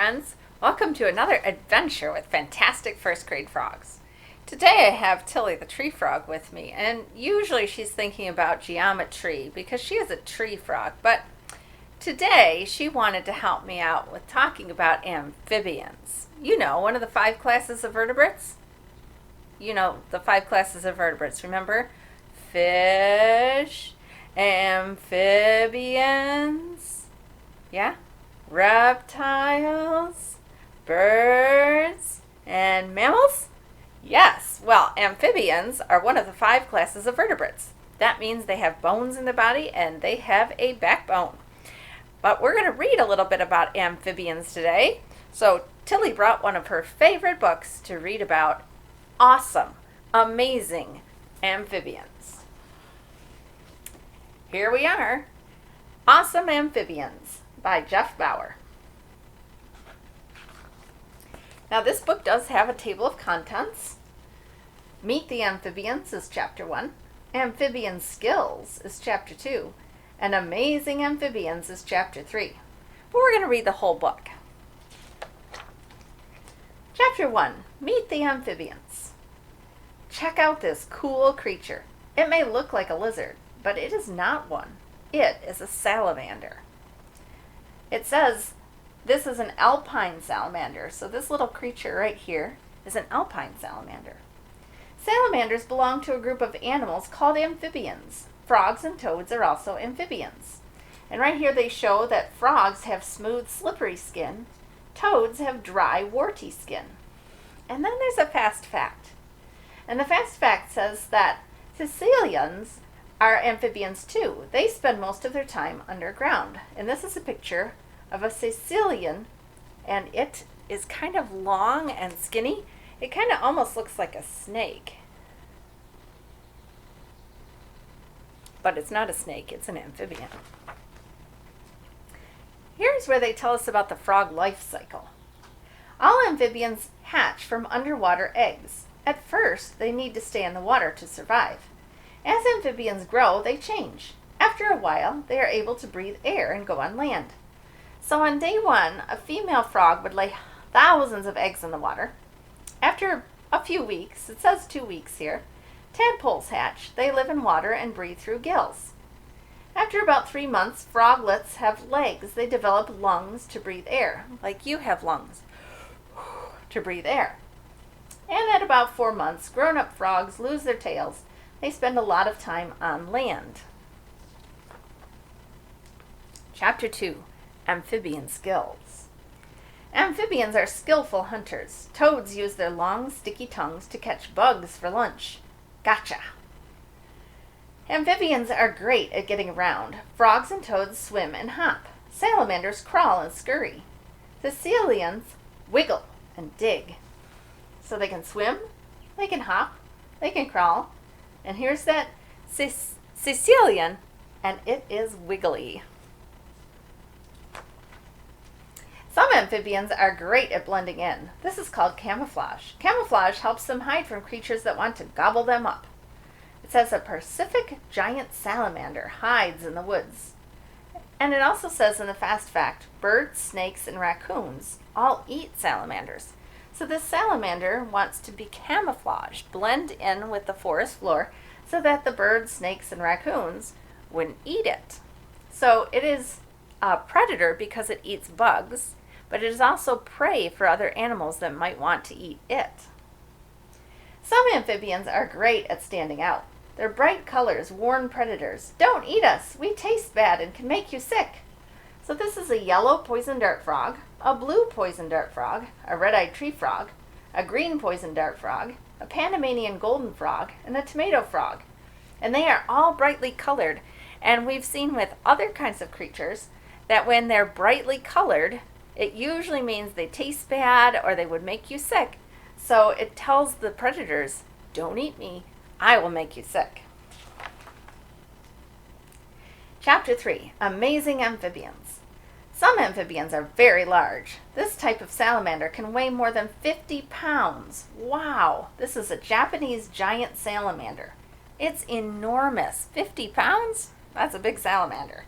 friends. Welcome to another adventure with fantastic first grade frogs. Today I have Tilly the tree frog with me, and usually she's thinking about geometry because she is a tree frog, but today she wanted to help me out with talking about amphibians. You know, one of the 5 classes of vertebrates? You know, the 5 classes of vertebrates, remember? Fish, amphibians, yeah? Reptiles, birds, and mammals? Yes, well, amphibians are one of the 5 classes of vertebrates. That means they have bones in the body and they have a backbone. But we're going to read a little bit about amphibians today. So Tilly brought one of her favorite books to read about awesome, amazing amphibians. Here we are, Awesome Amphibians by Jeff Bauer. Now this book does have a table of contents. Meet the Amphibians is Chapter 1. Amphibian Skills is Chapter 2. And Amazing Amphibians is Chapter 3. But we're going to read the whole book. Chapter 1. Meet the Amphibians. Check out this cool creature. It may look like a lizard, but it is not one. It is a salamander. It says this is an alpine salamander, so this little creature right here is an alpine salamander. Salamanders belong to a group of animals called amphibians. Frogs and toads are also amphibians. And right here they show that frogs have smooth, slippery skin. Toads have dry, warty skin. And then there's a fast fact. And the fast fact says that caecilians are amphibians too. They spend most of their time underground. And this is a picture of a caecilian, and it is kind of long and skinny. It kind of almost looks like a snake. But it's not a snake, it's an amphibian. Here's where they tell us about the frog life cycle. All amphibians hatch from underwater eggs. At first, they need to stay in the water to survive. As amphibians grow, they change. After a while, they are able to breathe air and go on land. So on day 1, a female frog would lay thousands of eggs in the water. After a few weeks, it says 2 weeks here, tadpoles hatch. They live in water and breathe through gills. After about 3 months, froglets have legs. They develop lungs to breathe air, like you have lungs to breathe air. And at about 4 months, grown-up frogs lose their tails. They spend a lot of time on land. Chapter 2, Amphibian Skills. Amphibians are skillful hunters. Toads use their long, sticky tongues to catch bugs for lunch. Gotcha! Amphibians are great at getting around. Frogs and toads swim and hop. Salamanders crawl and scurry. Caecilians wiggle and dig. So they can swim, they can hop, they can crawl. And here's that caecilian, and it is wiggly. Some amphibians are great at blending in. This is called camouflage. Camouflage helps them hide from creatures that want to gobble them up. It says a Pacific giant salamander hides in the woods. And it also says in the fast fact, birds, snakes, and raccoons all eat salamanders. So this salamander wants to be camouflaged, blend in with the forest floor so that the birds, snakes, and raccoons wouldn't eat it. So it is a predator because it eats bugs, but it is also prey for other animals that might want to eat it. Some amphibians are great at standing out. Their bright colors warn predators, "Don't eat us, we taste bad and can make you sick." So this is a yellow poison dart frog, a blue poison dart frog, a red-eyed tree frog, a green poison dart frog, a Panamanian golden frog, and a tomato frog. And they are all brightly colored. And we've seen with other kinds of creatures that when they're brightly colored, it usually means they taste bad or they would make you sick. So it tells the predators, "Don't eat me, I will make you sick." Chapter 3, Amazing Amphibians. Some amphibians are very large. This type of salamander can weigh more than 50 pounds. Wow, this is a Japanese giant salamander. It's enormous. 50 pounds? That's a big salamander.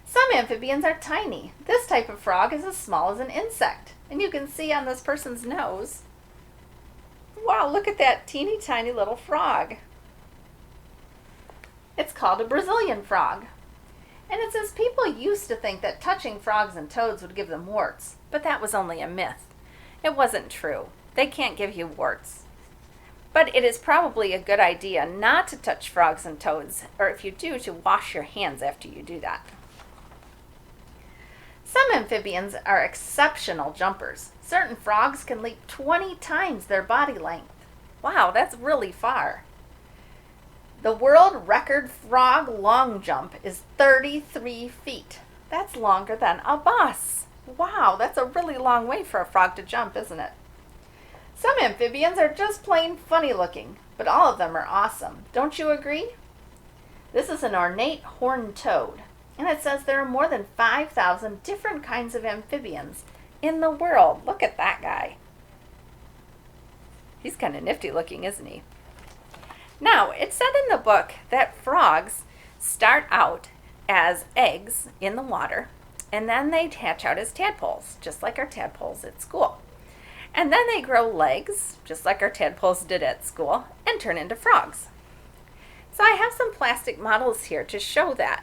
Some amphibians are tiny. This type of frog is as small as an insect. And you can see on this person's nose, wow, look at that teeny tiny little frog. It's called a Brazilian frog. And it says people used to think that touching frogs and toads would give them warts, but that was only a myth. It wasn't true. They can't give you warts. But it is probably a good idea not to touch frogs and toads, or if you do, to wash your hands after you do that. Some amphibians are exceptional jumpers. Certain frogs can leap 20 times their body length. Wow, that's really far. The world record frog long jump is 33 feet. That's longer than a bus. Wow, that's a really long way for a frog to jump, isn't it? Some amphibians are just plain funny looking, but all of them are awesome. Don't you agree? This is an ornate horned toad, and it says there are more than 5,000 different kinds of amphibians in the world. Look at that guy. He's kind of nifty looking, isn't he? Now, it said in the book that frogs start out as eggs in the water, and then they hatch out as tadpoles, just like our tadpoles at school. And then they grow legs, just like our tadpoles did at school, and turn into frogs. So I have some plastic models here to show that.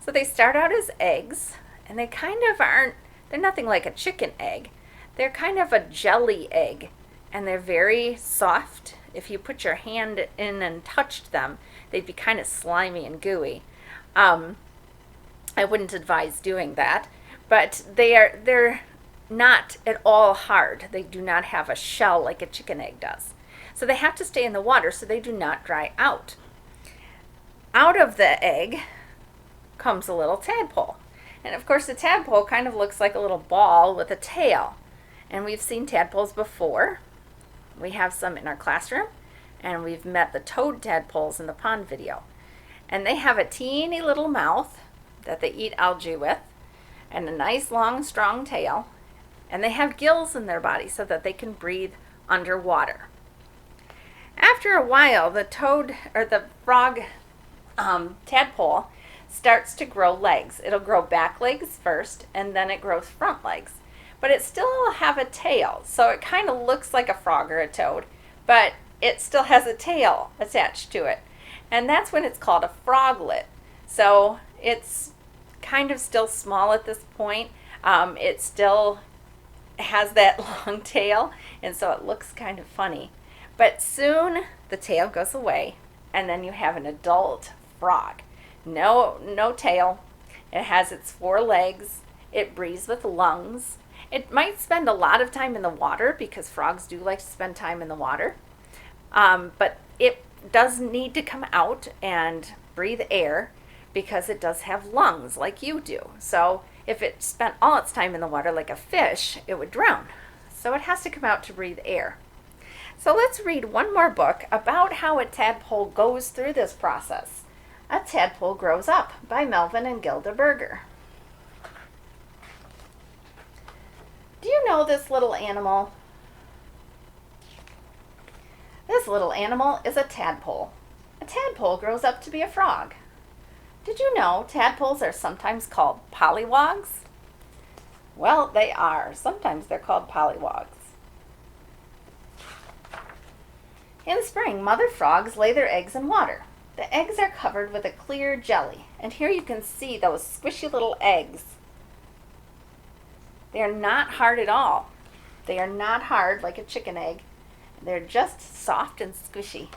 So they start out as eggs, and they kind of aren't, they're nothing like a chicken egg. They're kind of a jelly egg, and they're very soft. If you put your hand in and touched them, they'd be kind of slimy and gooey. I wouldn't advise doing that, but they're not at all hard. They do not have a shell like a chicken egg does. So they have to stay in the water so they do not dry out. Out of the egg comes a little tadpole. And of course the tadpole kind of looks like a little ball with a tail. And we've seen tadpoles before. We have some in our classroom, and we've met the toad tadpoles in the pond video. And they have a teeny little mouth that they eat algae with, and a nice long strong tail, and they have gills in their body so that they can breathe underwater. After a while, the toad or the frog tadpole starts to grow legs. It'll grow back legs first, and then it grows front legs. But it still will have a tail, so it kind of looks like a frog or a toad, but it still has a tail attached to it. And that's when it's called a froglet. So it's kind of still small at this point. It still has that long tail, and so it looks kind of funny. But soon the tail goes away, and then you have an adult frog. No tail. It has its 4 legs. It breathes with lungs. It might spend a lot of time in the water because frogs do like to spend time in the water. But it does need to come out and breathe air because it does have lungs like you do. So if it spent all its time in the water like a fish, it would drown. So it has to come out to breathe air. So let's read one more book about how a tadpole goes through this process. A Tadpole Grows Up by Melvin and Gilda Berger. Do you know this little animal? This little animal is a tadpole. A tadpole grows up to be a frog. Did you know tadpoles are sometimes called pollywogs? Well, they are. Sometimes they're called pollywogs. In spring, mother frogs lay their eggs in water. The eggs are covered with a clear jelly, and here you can see those squishy little eggs. They are not hard at all. They are not hard like a chicken egg. They're just soft and squishy.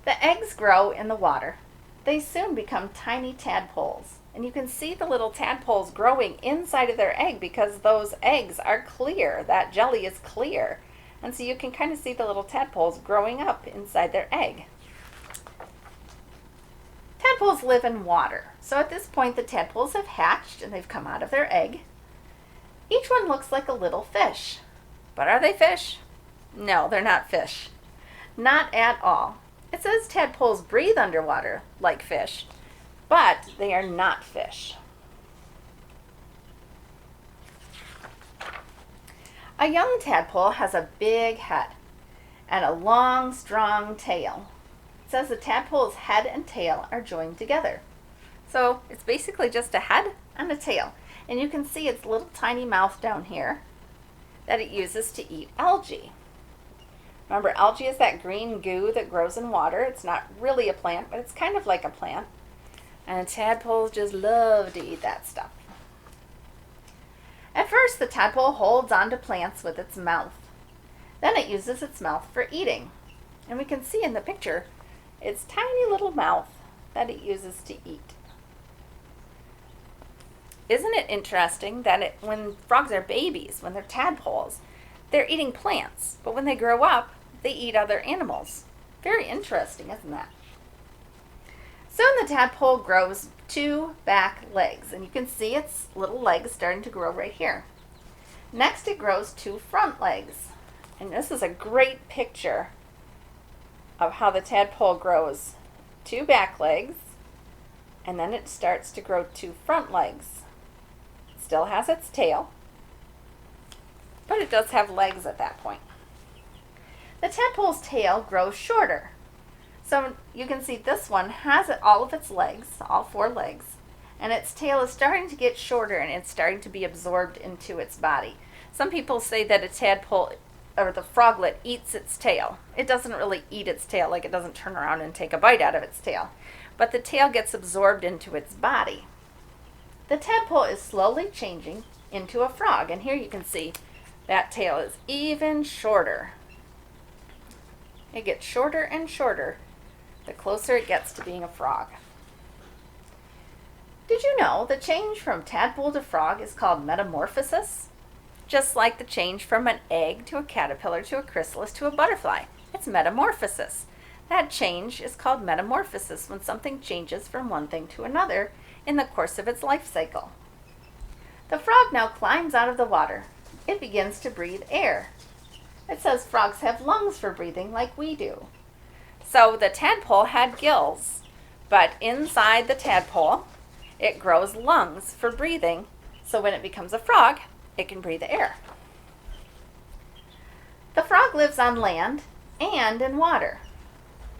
The eggs grow in the water. They soon become tiny tadpoles. And you can see the little tadpoles growing inside of their egg because those eggs are clear. That jelly is clear. And so you can kind of see the little tadpoles growing up inside their egg. Tadpoles live in water. So at this point the tadpoles have hatched and they've come out of their egg. Each one looks like a little fish. But are they fish? No, they're not fish. Not at all. It says tadpoles breathe underwater like fish, but they are not fish. A young tadpole has a big head and a long, strong tail. It says the tadpole's head and tail are joined together. So it's basically just a head and a tail. And you can see its little tiny mouth down here that it uses to eat algae. Remember, algae is that green goo that grows in water. It's not really a plant, but it's kind of like a plant. And tadpoles just love to eat that stuff. At first, the tadpole holds onto plants with its mouth. Then it uses its mouth for eating. And we can see in the picture its tiny little mouth that it uses to eat. Isn't it interesting that when frogs are babies, when they're tadpoles, they're eating plants, but when they grow up, they eat other animals. Very interesting, isn't that? Soon the tadpole grows 2 back legs, and you can see its little legs starting to grow right here. Next it grows 2 front legs, and this is a great picture of how the tadpole grows 2 back legs, and then it starts to grow 2 front legs. Still has its tail, but it does have legs at that point. The tadpole's tail grows shorter. So you can see this one has all of its legs, all 4 legs, and its tail is starting to get shorter and it's starting to be absorbed into its body. Some people say that a tadpole or the froglet eats its tail. It doesn't really eat its tail, like it doesn't turn around and take a bite out of its tail, but the tail gets absorbed into its body. The tadpole is slowly changing into a frog, and here you can see that tail is even shorter. It gets shorter and shorter the closer it gets to being a frog. Did you know the change from tadpole to frog is called metamorphosis? Just like the change from an egg to a caterpillar to a chrysalis to a butterfly. It's metamorphosis. That change is called metamorphosis when something changes from one thing to another in the course of its life cycle. The frog now climbs out of the water. It begins to breathe air. It says frogs have lungs for breathing like we do. So the tadpole had gills, but inside the tadpole, it grows lungs for breathing. So when it becomes a frog, it can breathe air. The frog lives on land and in water.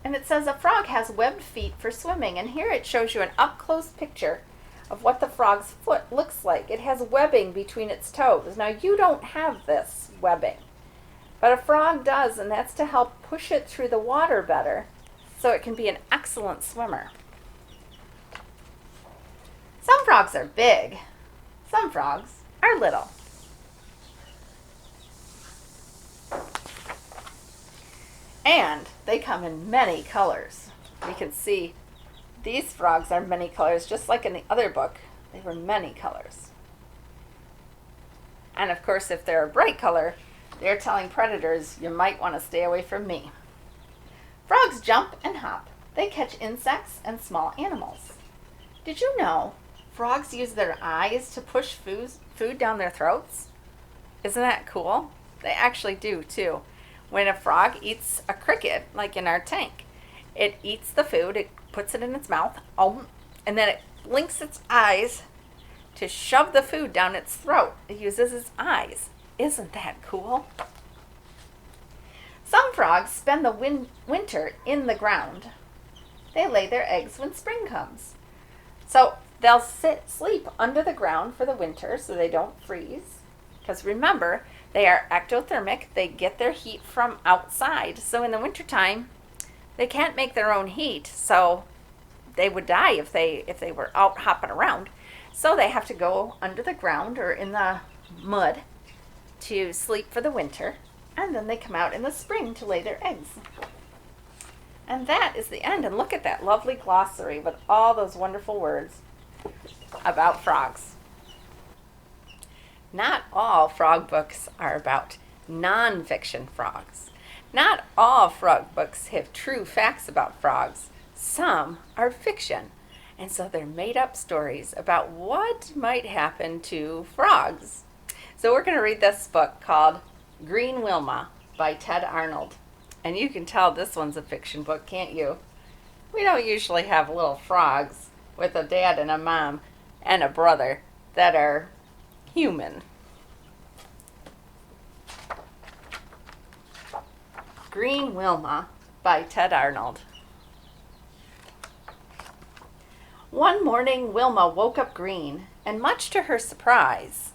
And it says a frog has webbed feet for swimming. And here it shows you an up-close picture of what the frog's foot looks like. It has webbing between its toes. Now you don't have this webbing, but a frog does, and that's to help push it through the water better so it can be an excellent swimmer. Some frogs are big. Some frogs are little. And they come in many colors. We can see these frogs are many colors, just like in the other book. They were many colors. And of course, if they're a bright color, they're telling predators, you might want to stay away from me. Frogs jump and hop. They catch insects and small animals. Did you know frogs use their eyes to push food down their throats? Isn't that cool? They actually do too. When a frog eats a cricket, like in our tank, it eats the food, it puts it in its mouth, and then it blinks its eyes to shove the food down its throat. It uses its eyes. Isn't that cool? Some frogs spend the winter in the ground. They lay their eggs when spring comes. So they'll sleep under the ground for the winter so they don't freeze. Because remember, they are ectothermic. They get their heat from outside. So in the wintertime, they can't make their own heat. So they would die if they were out hopping around. So they have to go under the ground or in the mud to sleep for the winter. And then they come out in the spring to lay their eggs. And that is the end. And look at that lovely glossary with all those wonderful words about frogs. Not all frog books are about non-fiction frogs. Not all frog books have true facts about frogs. Some are fiction. And so they're made up stories about what might happen to frogs. So we're going to read this book called Green Wilma by Ted Arnold. And you can tell this one's a fiction book, can't you? We don't usually have little frogs with a dad and a mom and a brother that are human. Green Wilma by Ted Arnold. One morning, Wilma woke up green, and much to her surprise,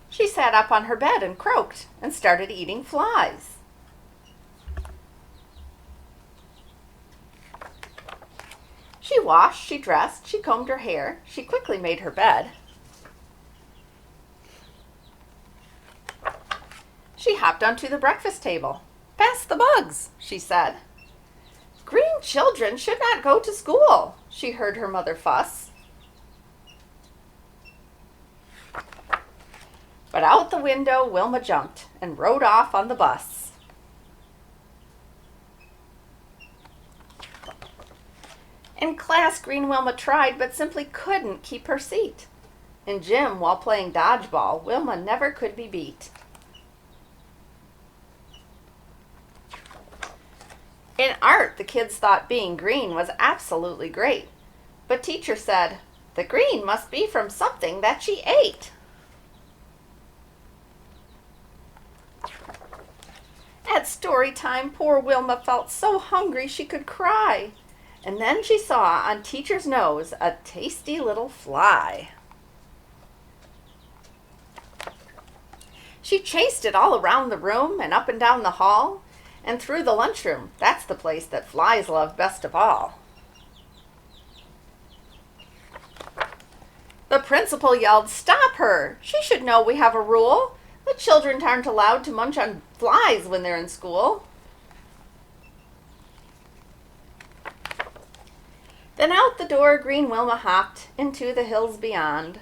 she sat up on her bed and croaked and started eating flies. She washed, she dressed, she combed her hair, she quickly made her bed. She hopped onto the breakfast table. "Pass the bugs," she said. "Green children should not go to school," she heard her mother fuss. But out the window Wilma jumped and rode off on the bus. In class, Green Wilma tried but simply couldn't keep her seat. In gym, while playing dodgeball, Wilma never could be beat. In art, the kids thought being green was absolutely great. But teacher said, the green must be from something that she ate. At story time, poor Wilma felt so hungry she could cry. And then she saw on teacher's nose a tasty little fly. She chased it all around the room and up and down the hall and through the lunchroom. That's the place that flies love best of all. The principal yelled, "Stop her! She should know we have a rule. The children aren't allowed to munch on flies when they're in school." Then out the door Green Wilma hopped into the hills beyond.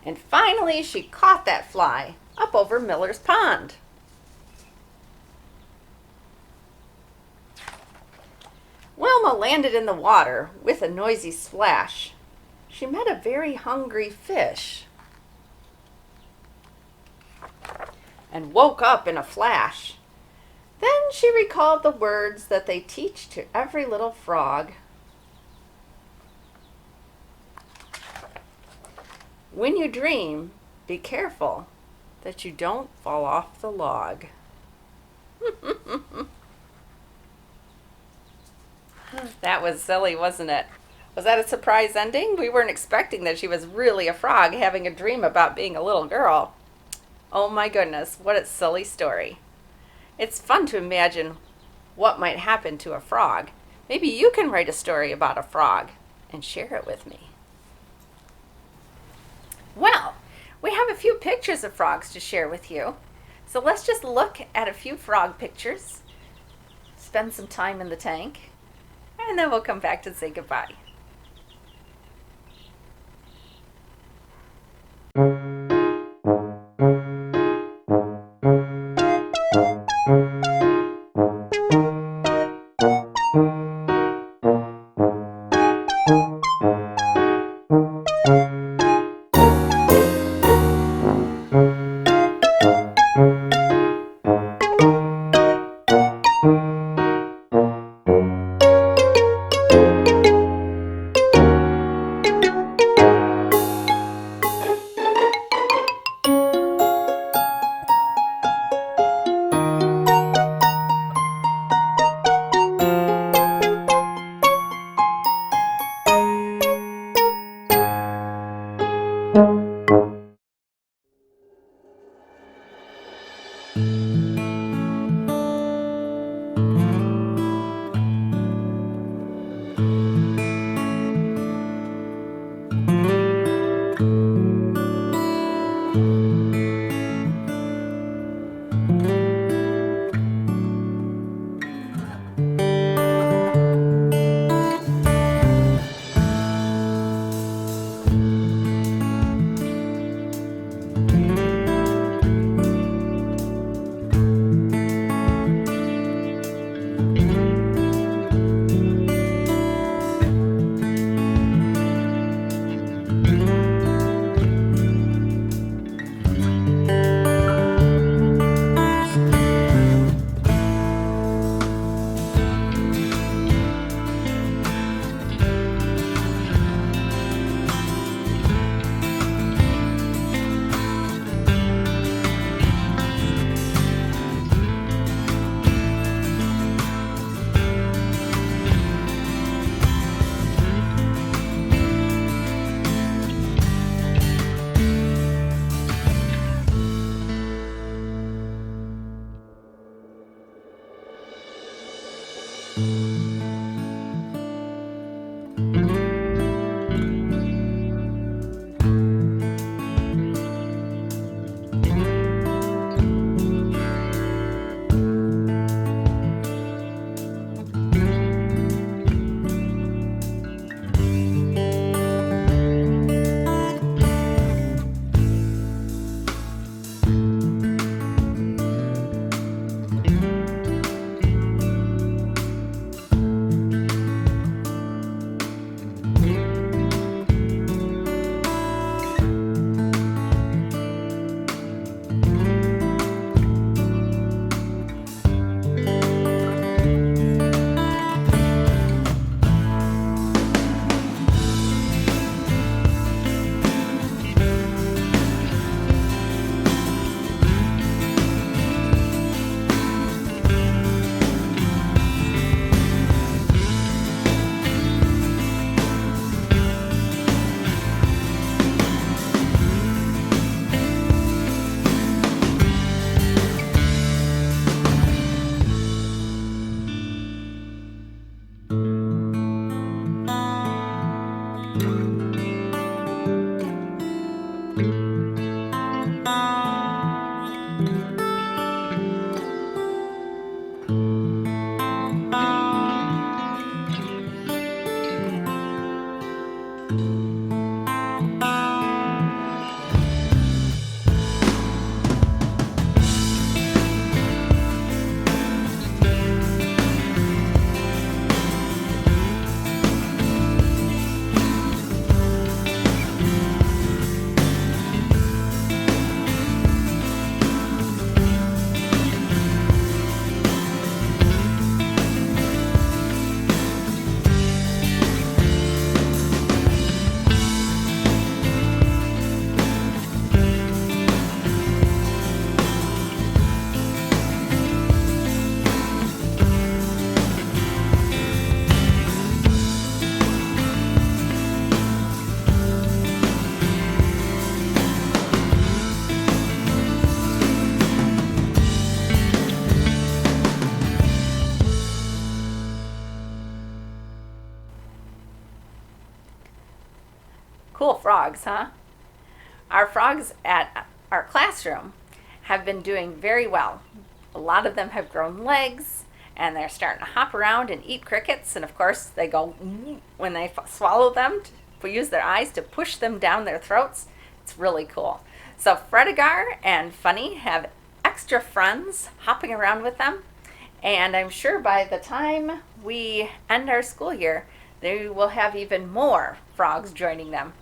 And finally she caught that fly up over Miller's Pond. Wilma landed in the water with a noisy splash. She met a very hungry fish and woke up in a flash. Then she recalled the words that they teach to every little frog. When you dream, be careful that you don't fall off the log. That was silly, wasn't it? Was that a surprise ending? We weren't expecting that she was really a frog having a dream about being a little girl. Oh my goodness, what a silly story. It's fun to imagine what might happen to a frog. Maybe you can write a story about a frog and share it with me. Well, we have a few pictures of frogs to share with you. So let's just look at a few frog pictures, spend some time in the tank, and then we'll come back to say goodbye. Cool frogs, huh? Our frogs at our classroom have been doing very well. A lot of them have grown legs and they're starting to hop around and eat crickets. And of course, they go when they swallow them, to use their eyes to push them down their throats. It's really cool. So Fredegar and Funny have extra friends hopping around with them. And I'm sure by the time we end our school year, they will have even more frogs joining them.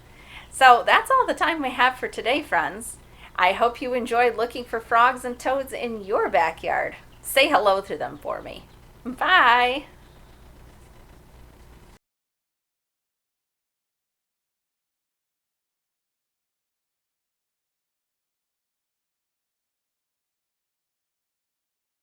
So that's all the time we have for today, friends. I hope you enjoyed looking for frogs and toads in your backyard. Say hello to them for me. Bye!